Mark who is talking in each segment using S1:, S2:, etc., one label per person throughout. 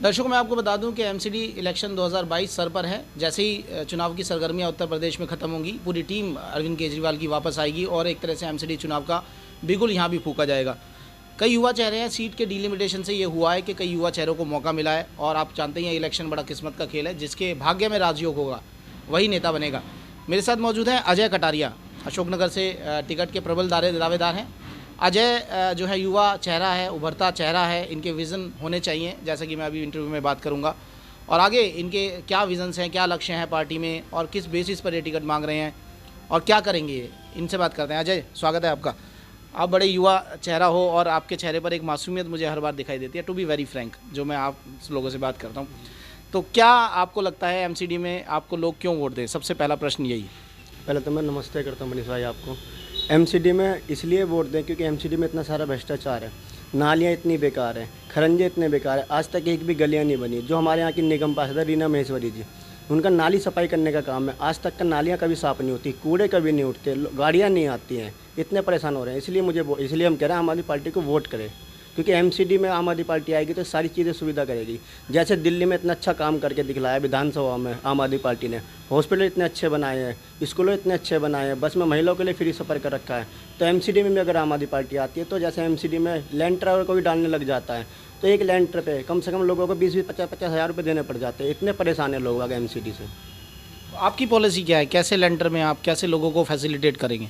S1: दर्शकों, मैं आपको बता दूं कि एमसीडी इलेक्शन 2022 सर पर है। जैसे ही चुनाव की सरगर्मियां उत्तर प्रदेश में ख़त्म होंगी, पूरी टीम अरविंद केजरीवाल की वापस आएगी और एक तरह से एमसीडी चुनाव का बिगुल यहां भी फूंका जाएगा। कई युवा चेहरे हैं। सीट के डिलिमिटेशन से ये हुआ है कि कई युवा चेहरों को मौका मिला है और आप जानते हैं इलेक्शन बड़ा किस्मत का खेल है। जिसके भाग्य में राजयोग होगा वही नेता बनेगा। मेरे साथ मौजूद हैं अजय कटारिया, अशोकनगर से टिकट के प्रबल दावेदार हैं। अजय जो है युवा चेहरा है, उभरता चेहरा है। इनके विज़न होने चाहिए, जैसा कि मैं अभी इंटरव्यू में बात करूंगा। और आगे इनके क्या विज़न्स हैं, क्या लक्ष्य हैं पार्टी में और किस बेसिस पर ये टिकट मांग रहे हैं और क्या करेंगे ये, इनसे बात करते हैं। अजय, स्वागत है आपका। आप बड़े युवा चेहरा हो और आपके चेहरे पर एक मासूमियत मुझे हर बार दिखाई देती है, टू बी वेरी फ्रैंक, जो मैं आप लोगों से बात करता हूँ। तो क्या आपको लगता है एमसीडी में आपको लोग क्यों वोट दें? सबसे पहला प्रश्न यही है।
S2: पहले तो मैं नमस्ते करता हूँ मनीष भाई आपको। एमसीडी में इसलिए वोट दें क्योंकि एमसीडी में इतना सारा भ्रष्टाचार है, नालियाँ इतनी बेकार हैं, खरंजे इतने बेकार हैं, आज तक एक भी गलियाँ नहीं बनी। जो हमारे यहाँ की निगम पार्षद है रीना महेश्वरी जी, उनका नाली सफाई करने का काम है। आज तक का नालियाँ कभी साफ़ नहीं होती, कूड़े कभी नहीं उठते, गाड़ियाँ नहीं आती हैं, इतने परेशान हो रहे हैं। इसलिए हम कह रहे हैं आम आदमी पार्टी को वोट करें, क्योंकि एमसीडी में आम आदमी पार्टी आएगी तो सारी चीज़ें सुविधा करेगी। जैसे दिल्ली में इतना अच्छा काम करके दिखलाया विधानसभा में आम आदमी पार्टी ने, हॉस्पिटल इतने अच्छे बनाए हैं, स्कूलों इतने अच्छे बनाए हैं, बस में महिलाओं के लिए फ्री सफ़र कर रखा है। तो एमसीडी में भी अगर आम आदमी पार्टी आती है तो जैसे एमसीडी में लैंटर को भी डालने लग जाता है, तो एक लैंटर पे कम से कम लोगों को 20-20, 50-50 हज़ार रुपये देने पड़ जाते हैं। इतने परेशान है लोग आगे एमसीडी से।
S1: आपकी पॉलिसी क्या है? कैसे लेंटर में आप कैसे लोगों को फैसिलिटेट करेंगे?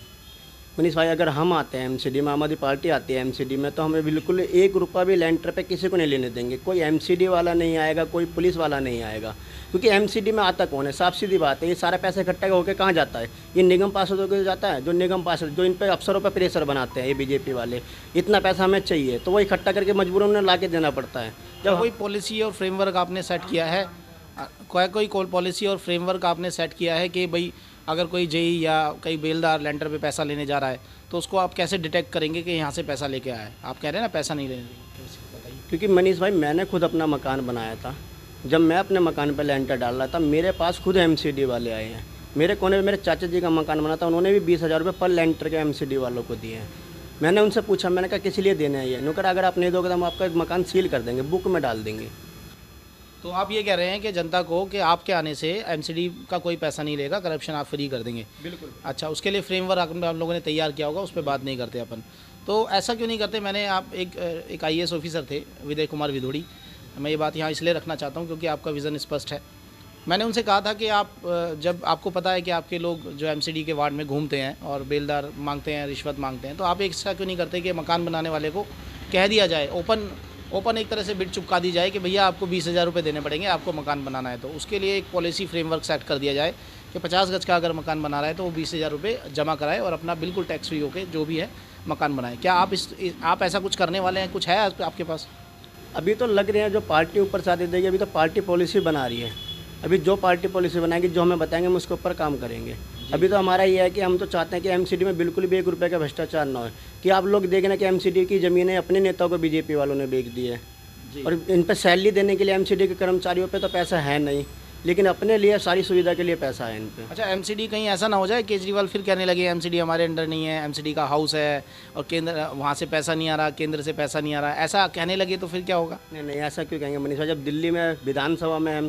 S2: मनीष भाई, अगर हम आते हैं एमसीडी में, आम आदमी पार्टी आती है एमसीडी में, तो हमें बिल्कुल 1 रुपया भी लेंटर पे किसी को नहीं लेने देंगे। कोई एमसीडी वाला नहीं आएगा, कोई पुलिस वाला नहीं आएगा, क्योंकि एमसीडी में आता कौन है? साफ सीधी बात है, ये सारा पैसा इकट्ठा होकर कहाँ जाता है? ये निगम पार्षदों को जाता है। जो निगम पार्षद जो इन पर अफसरों पर प्रेशर बनाते हैं, ये बीजेपी वाले, इतना पैसा हमें चाहिए तो वो इकट्ठा करके मजबूरन उन्हें ला के देना पड़ता है।
S1: जब कोई पॉलिसी और फ्रेमवर्क आपने सेट किया है, कोई पॉलिसी और फ्रेमवर्क आपने सेट किया है कि भाई अगर कोई जेई या कई बेलदार लेंटर पे पैसा लेने जा रहा है तो उसको आप कैसे डिटेक्ट करेंगे कि यहाँ से पैसा लेके आया है? आप कह रहे हैं ना पैसा नहीं लेने देंगे, बताइए।
S2: क्योंकि मनीष भाई, मैंने खुद अपना मकान बनाया था। जब मैं अपने मकान पर लेंटर डाल रहा था, मेरे पास खुद एमसीडी वाले आए हैं। मेरे कोने में मेरे चाचा जी का मकान बना था, उन्होंने भी 20,000 रुपये पर लेंटर के एमसीडी वालों को दिए हैं। मैंने उनसे पूछा, मैंने कहा किस लिए देने हैं ये? उन्होंने कहा अगर आप नहीं दोगे तो हम आपका मकान सील कर देंगे, बुक में डाल देंगे।
S1: तो आप ये कह रहे हैं कि जनता को कि आपके आने से एमसीडी का कोई पैसा नहीं लेगा, करप्शन आप फ्री कर देंगे? बिल्कुल। अच्छा, उसके लिए फ्रेमवर्क आप लोगों ने तैयार किया होगा, उस पर बात नहीं करते अपन। तो ऐसा क्यों नहीं करते? मैंने आप एक आईएएस ऑफिसर थे विजय कुमार विधोड़ी, मैं ये बात यहाँ इसलिए रखना चाहता हूँ क्योंकि आपका विज़न स्पष्ट है। मैंने उनसे कहा था कि आप जब आपको पता है कि आपके लोग जो एमसीडी के वार्ड में घूमते हैं और बेलदार मांगते हैं, रिश्वत मांगते हैं, तो आप एक ऐसा क्यों नहीं करते कि मकान बनाने वाले को कह दिया जाए, ओपन एक तरह से बिड चुपका दी जाए कि भैया आपको 20,000 रुपये देने पड़ेंगे, आपको मकान बनाना है। तो उसके लिए एक पॉलिसी फ्रेमवर्क सेट कर दिया जाए कि 50 गज का अगर मकान बना रहा है तो वो 20,000 रुपये जमा कराए और अपना बिल्कुल टैक्स फ्री होकर जो भी है मकान बनाए। क्या आप ऐसा कुछ करने वाले हैं? कुछ है आपके पास?
S2: अभी तो लग रहे हैं जो पार्टी ऊपर से आदेश देगी, अभी तो पार्टी पॉलिसी बना रही है। अभी जो पार्टी पॉलिसी बनाएगी, जो हमें बताएंगे, हम उसके ऊपर काम करेंगे। अभी तो हमारा ये है कि हम तो चाहते हैं कि एमसीडी में बिल्कुल भी 1 रुपये का भ्रष्टाचार ना हो। कि आप लोग देखें ना कि एमसीडी की ज़मीनें अपने नेताओं को बीजेपी वालों ने बेच दी है, और इन पर सैलरी देने के लिए एमसीडी के कर्मचारियों पे तो पैसा है नहीं, लेकिन अपने लिए सारी सुविधा के लिए पैसा है इन पे।
S1: अच्छा, एमसीडी कहीं ऐसा ना हो जाए केजरीवाल फिर कहने लगे एमसीडी हमारे अंडर नहीं है, एमसीडी का हाउस है और केंद्र वहाँ से पैसा नहीं आ रहा, केंद्र से पैसा नहीं आ रहा, ऐसा कहने लगे तो फिर क्या होगा?
S2: नहीं, ऐसा क्यों कहेंगे मनीष भाई? जब दिल्ली में विधानसभा में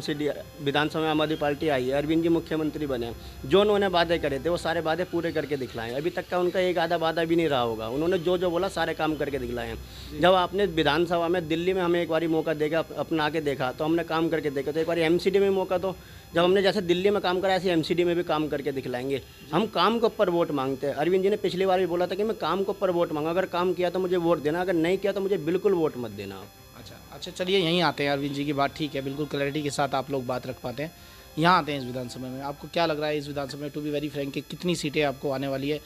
S2: विधानसभा में आम आदमी पार्टी आई है, अरविंद जी मुख्यमंत्री बने, जो उन्होंने वादे करे थे वो सारे वादे पूरे करके दिखलाए। अभी तक का उनका एक आधा वादा भी नहीं रहा होगा। उन्होंने जो बोला सारे काम करके दिखलाए हैं। जब आपने विधानसभा में दिल्ली में हमें एक बार मौका देगा, अपना के देखा तो हमने काम करके देखा, तो एक बार एमसीडी में मौका दो। जब हमने जैसे दिल्ली में काम करा, ऐसे एमसीडी में भी काम करके दिखलाएंगे। हम काम के ऊपर वोट मांगते हैं। अरविंद जी ने पिछली बार भी बोला था कि मैं काम के ऊपर वोट मांगा, अगर काम किया तो मुझे वोट देना, अगर नहीं किया तो मुझे बिल्कुल वोट मत देना आप।
S1: अच्छा, चलिए यहीं आते हैं। अरविंद जी की बात ठीक है, बिल्कुल क्लैरिटी के साथ आप लोग बात रख पाते हैं। यहाँ आते हैं इस विधानसभा में। आपको क्या लग रहा है इस विधानसभा में, टू बी वेरी फ्रैंक, कि कितनी सीटें आपको आने वाली है?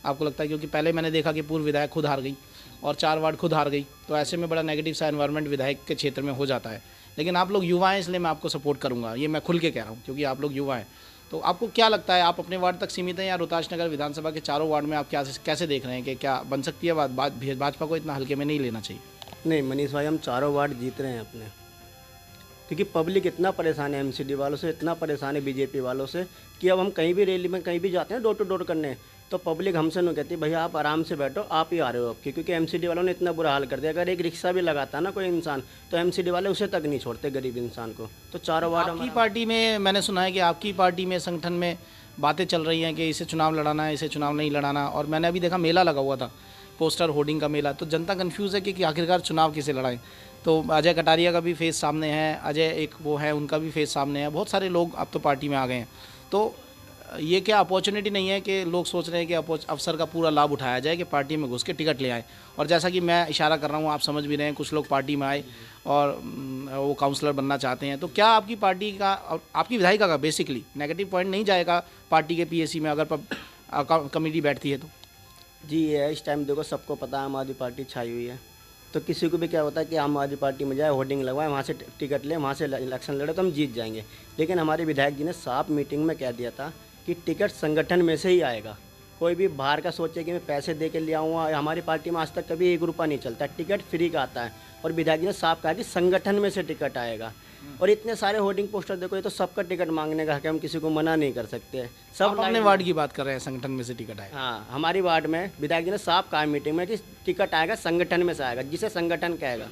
S1: आपको लगता है, क्योंकि पहले मैंने देखा कि पूर्व विधायक खुद हार गई और 4 वार्ड खुद हार गई, तो ऐसे में बड़ा नेगेटिव सा एनवायरनमेंट विधायक के क्षेत्र में हो जाता है। लेकिन आप लोग युवा हैं, इसलिए मैं आपको सपोर्ट करूंगा, ये मैं खुल के कह रहा हूँ, क्योंकि आप लोग युवा हैं। तो आपको क्या लगता है, आप अपने वार्ड तक सीमित हैं या रोहतास नगर विधानसभा के चारों वार्ड में आप कैसे देख रहे हैं कि क्या बन सकती है बात? भाजपा को इतना हल्के में नहीं लेना चाहिए?
S2: नहीं मनीष भाई, हम चारों वार्ड जीत रहे हैं अपने, क्योंकि पब्लिक इतना परेशान है एमसीडी वालों से, इतना परेशान है बीजेपी वालों से कि अब हम कहीं भी रैली में कहीं भी जाते हैं डोर टू डोर करने, तो पब्लिक हमसे नहीं कहती भैया आप आराम से बैठो, आप ही आ रहे हो आपकी, क्योंकि एमसीडी वालों ने इतना बुरा हाल कर दिया। अगर एक रिक्शा भी लगाता ना कोई इंसान तो एमसीडी वाले उसे तक नहीं छोड़ते गरीब इंसान को। तो चारों वार्ड
S1: आपकी पार्टी में मैंने सुना है कि आपकी पार्टी में संगठन में बातें चल रही हैं कि इसे चुनाव लड़ाना है, इसे चुनाव नहीं लड़ाना। और मैंने अभी देखा मेला लगा हुआ था, पोस्टर होर्डिंग का मेला, तो जनता कंफ्यूज है कि आखिरकार चुनाव किसे लड़ाएं। तो अजय कटारिया का भी फेस सामने है, अजय एक वो है उनका भी फेस सामने है, बहुत सारे लोग अब तो पार्टी में आ गए हैं। तो ये क्या अपॉर्चुनिटी नहीं है कि लोग सोच रहे हैं कि अवसर का पूरा लाभ उठाया जाए कि पार्टी में घुस के टिकट ले आए। और जैसा कि मैं इशारा कर रहा हूँ, आप समझ भी रहे हैं, कुछ लोग पार्टी में आए और वो काउंसलर बनना चाहते हैं। तो क्या आपकी पार्टी का, आपकी विधायिका का बेसिकली नेगेटिव पॉइंट नहीं जाएगा पार्टी के पीएसी में अगर कमेटी बैठती है तो?
S2: जी ये है, इस टाइम देखो सबको पता है आम आदमी पार्टी छाई हुई है, तो किसी को भी क्या होता है कि आम आदमी पार्टी में जाए, होर्डिंग लगवाए, वहाँ से टिकट ले, वहाँ से इलेक्शन लड़े तो हम जीत जाएंगे। लेकिन हमारे विधायक जी ने साफ मीटिंग में कह दिया था कि टिकट संगठन में से ही आएगा। कोई भी बाहर का सोचे कि मैं पैसे दे के ले आऊँगा, हमारी पार्टी में आज तक कभी 1 रुपया नहीं चलता, टिकट फ्री का आता है। और विधायक जी ने साफ कहा कि संगठन में से टिकट आएगा। और इतने सारे होर्डिंग पोस्टर देखो, ये तो सबका टिकट मांगने का हक है, हम किसी को मना नहीं कर सकते।
S1: सब अपने वार्ड की बात कर रहे हैं, संगठन में से टिकट आएगा।
S2: हाँ, हमारी वार्ड में विधायक जी ने साफ कहा मीटिंग में कि टिकट आएगा संगठन में से आएगा, जिसे संगठन कहेगा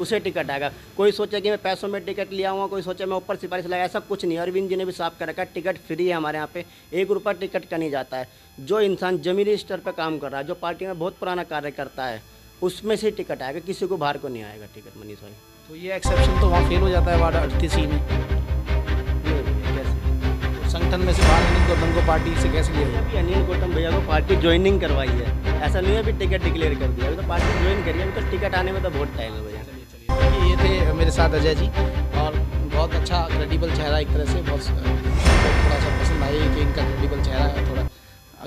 S2: उसे टिकट आएगा। कोई सोचे कि मैं पैसों में टिकट लिया हुआ, कोई सोचे मैं ऊपर सिफारिश लगाया, ऐसा कुछ नहीं है। अरविंद जी ने भी साफ कर रखा है, टिकट फ्री है हमारे यहाँ पे, 1 रुपया टिकट का नहीं जाता है। जो इंसान जमीनी स्तर पर काम कर रहा है, जो पार्टी में बहुत पुराना कार्य करता है, उसमें से टिकट आएगा, किसी को बाहर को नहीं आएगा टिकट। मनीष भाई
S1: तो ये एक्सेप्शन तो वहाँ फेल हो जाता है वार्ड 38 में।
S2: कैसे
S1: संगठन में से बाहर अनिल गौतम को पार्टी से कैसे लिया?
S2: अभी अनिल गौतम भैया को पार्टी ज्वाइनिंग करवाई है, ऐसा नहीं है अभी टिकट डिक्लेयर कर दिया, अभी तो पार्टी ज्वाइन करी है, अभी तो टिकट आने में तो बहुत टाइम है भैया।
S1: चलिए ये थे मेरे साथ अजय जी, और बहुत अच्छा क्रेडिबल चेहरा, एक तरह से बहुत थोड़ा सा पसंद आई कि इनका क्रेडिबल चेहरा है, थोड़ा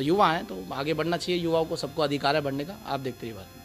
S1: युवा है तो आगे बढ़ना चाहिए, युवाओं को सबको अधिकार है बढ़ने का। आप देखते ही बात।